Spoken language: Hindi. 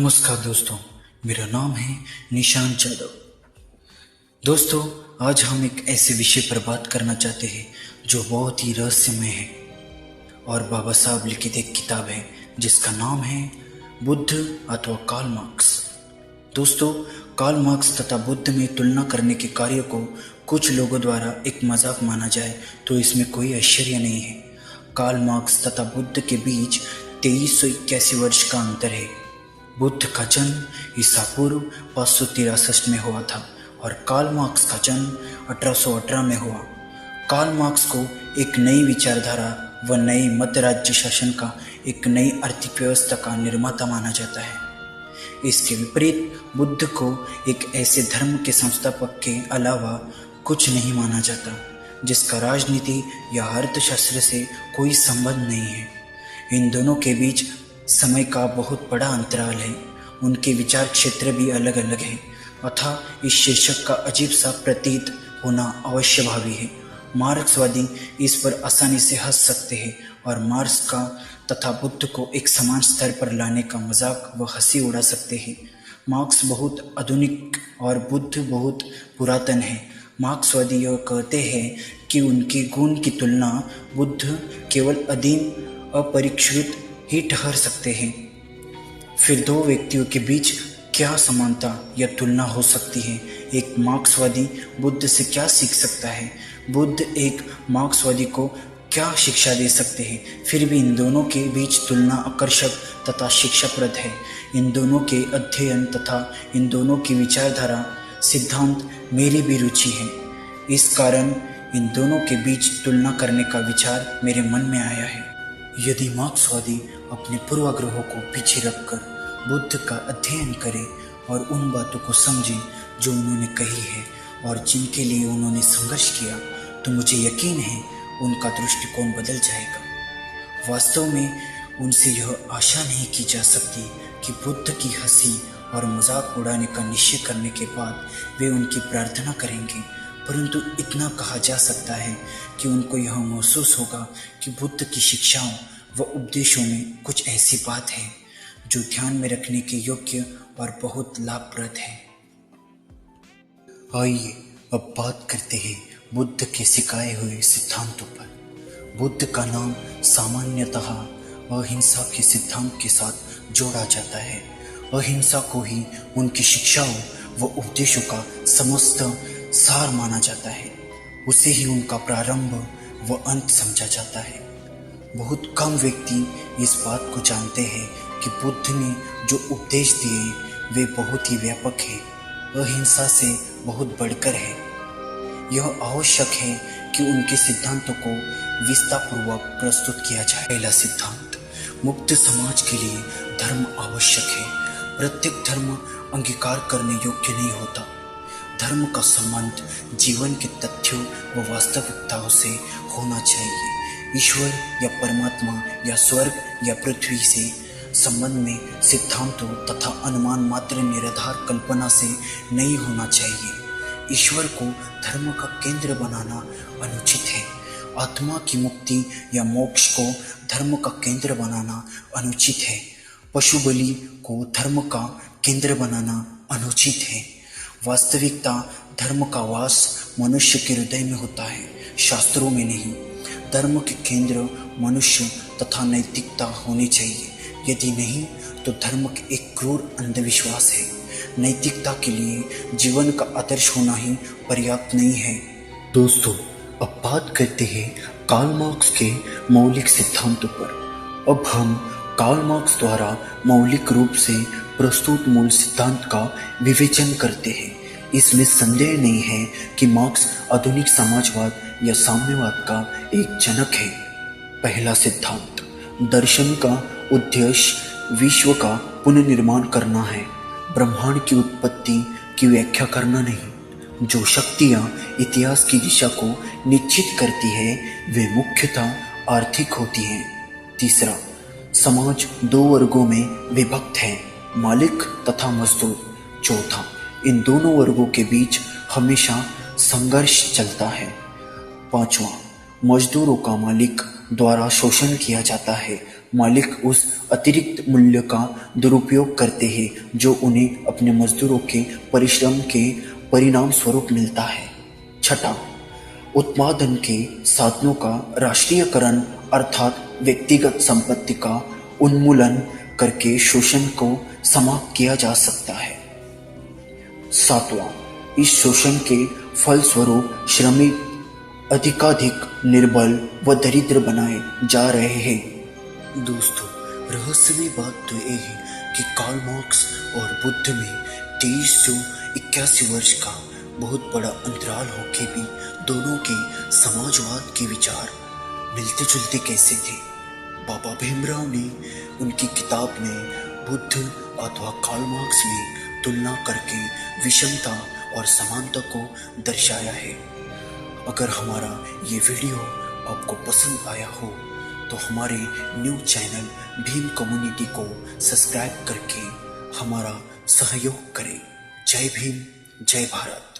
नमस्कार दोस्तों, मेरा नाम है निशांत जादव। दोस्तों, आज हम एक ऐसे विषय पर बात करना चाहते हैं जो बहुत ही रहस्यमय है और बाबा साहब लिखित एक किताब है जिसका नाम है बुद्ध अथवा कार्ल मार्क्स। दोस्तों, कार्ल मार्क्स तथा बुद्ध में तुलना करने के कार्य को कुछ लोगों द्वारा एक मजाक माना जाए तो इसमें कोई आश्चर्य नहीं है। कार्ल मार्क्स तथा बुद्ध के बीच 2381 वर्ष का अंतर है। बुद्ध का जन्म ईसा पूर्व 563 में हुआ था और कार्ल मार्क्स का जन्म 1818 में हुआ। कार्ल मार्क्स को एक नई विचारधारा व नई मध्य राज्य शासन का एक नई आर्थिक व्यवस्था का निर्माता माना जाता है। इसके विपरीत बुद्ध को एक ऐसे धर्म के संस्थापक के अलावा कुछ नहीं माना जाता जिसका राजनीति या अर्थशास्त्र से कोई संबंध नहीं है। इन दोनों के बीच समय का बहुत बड़ा अंतराल है। उनके विचार क्षेत्र भी अलग अलग है अतः इस शीर्षक का अजीब सा प्रतीत होना अवश्य भावी है। मार्क्सवादी इस पर आसानी से हंस सकते हैं और मार्क्स का तथा बुद्ध को एक समान स्तर पर लाने का मजाक व हंसी उड़ा सकते हैं। मार्क्स बहुत आधुनिक और बुद्ध बहुत पुरातन है। मार्क्सवादी यह कहते हैं कि उनके गुण की तुलना बुद्ध केवल अधीन अपरीक्षित ही ठहर सकते हैं। फिर दो व्यक्तियों के बीच क्या समानता या तुलना हो सकती है? एक मार्क्सवादी बुद्ध से क्या सीख सकता है? बुद्ध एक मार्क्सवादी को क्या शिक्षा दे सकते हैं? फिर भी इन दोनों के बीच तुलना आकर्षक तथा शिक्षाप्रद है। इन दोनों के अध्ययन तथा इन दोनों की विचारधारा सिद्धांत मेरी भी रुचि है। इस कारण इन दोनों के बीच तुलना करने का विचार मेरे मन में आया है। यदि मार्क्सवादी अपने पूर्वाग्रहों को पीछे रखकर बुद्ध का अध्ययन करें और उन बातों को समझें जो उन्होंने कही है और जिनके लिए उन्होंने संघर्ष किया, तो मुझे यकीन है उनका दृष्टिकोण बदल जाएगा। वास्तव में उनसे यह आशा नहीं की जा सकती कि बुद्ध की हंसी और मजाक उड़ाने का निश्चय करने के बाद वे उनकी प्रार्थना करेंगे, परंतु इतना कहा जा सकता है कि उनको यह महसूस होगा कि बुद्ध की शिक्षाओं व उपदेशों में कुछ ऐसी बात है जो ध्यान में रखने के योग्य और बहुत लाभप्रद है। आइए अब बात करते हैं बुद्ध के सिखाए हुए सिद्धांतों पर। बुद्ध का नाम सामान्यतः अहिंसा के सिद्धांत के साथ जोड़ा जाता है। अहिंसा को ही उनकी शिक्षाओं व उपदेशों का समस्त सार माना जाता है। उसे ही उनका प्रारंभ व अंत समझा जाता है। बहुत कम व्यक्ति इस बात को जानते हैं कि बुद्ध ने जो उपदेश दिए वे बहुत ही व्यापक है, अहिंसा से बहुत बढ़कर है। यह आवश्यक है कि उनके सिद्धांतों को विस्तारपूर्वक प्रस्तुत किया जाए। पहला सिद्धांत, मुक्त समाज के लिए धर्म आवश्यक है। प्रत्येक धर्म अंगीकार करने योग्य नहीं होता। धर्म का संबंध जीवन के तथ्यों व वास्तविकताओं से होना चाहिए। ईश्वर या परमात्मा या स्वर्ग या पृथ्वी से संबंध में सिद्धांतों तथा अनुमान मात्र निराधार कल्पना से नहीं होना चाहिए। ईश्वर को धर्म का केंद्र बनाना अनुचित है। आत्मा की मुक्ति या मोक्ष को धर्म का केंद्र बनाना अनुचित है। पशु बलि को धर्म का केंद्र बनाना अनुचित है। वास्तविकता धर्म का वास मनुष्य के हृदय में होता है, शास्त्रों में नहीं। धर्म के केंद्र मनुष्य तथा नैतिकता होनी चाहिए। यदि नहीं तो धर्म एक क्रूर अंधविश्वास है। नैतिकता के लिए जीवन का आदर्श होना ही पर्याप्त नहीं है। दोस्तों, अब बात करते हैं कार्ल मार्क्स के मौलिक सिद्धांतों पर। अब हम कार्ल मार्क्स द्वारा मौलिक रूप से प्रस्तुत मूल सिद्धांत का विवेचन करते हैं। इसमें संदेह नहीं है कि मार्क्स आधुनिक समाजवाद या साम्यवाद का एक जनक है। पहला सिद्धांत, दर्शन का उद्देश्य विश्व का पुनर्निर्माण करना है, ब्रह्मांड की उत्पत्ति की व्याख्या करना नहीं। जो शक्तियाँ इतिहास की दिशा को निश्चित करती है वे मुख्यतः आर्थिक होती हैं। तीसरा, समाज दो वर्गों में विभक्त है, मालिक तथा मजदूर। चौथा, इन दोनों वर्गों के बीच हमेशा संघर्ष चलता है। पांचवा, मजदूरों का मालिक द्वारा शोषण किया जाता है, मालिक उस अतिरिक्त मूल्य का दुरुपयोग करते हैं जो उन्हें अपने मजदूरों के परिश्रम के परिणाम स्वरूप मिलता है। छठा, उत्पादन के साधनों का राष्ट्रीयकरण अर्थात व्यक्तिगत संपत्ति का उन्मूलन करके शोषण को समाप्त किया जा सकता है। सातवां, इस शोषण के फलस्वरूप श्रमिक अधिकाधिक निर्बल व दरिद्र बनाए जा रहे हैं। दोस्तों, रहस्यमय बात तो यह है कि कार्ल मार्क्स और बुद्ध में 2381 वर्ष का बहुत बड़ा अंतराल होके भी दोनों के समाजवाद के विचार मिलते जुलते कैसे थे। बाबा भीमराव ने उनकी किताब में बुद्ध अथवा कार्ल मार्क्स में तुलना करके विषमता और समानता को दर्शाया है। अगर हमारा ये वीडियो आपको पसंद आया हो तो हमारे न्यू चैनल भीम कम्युनिटी को सब्सक्राइब करके हमारा सहयोग करें। जय भीम, जय भारत।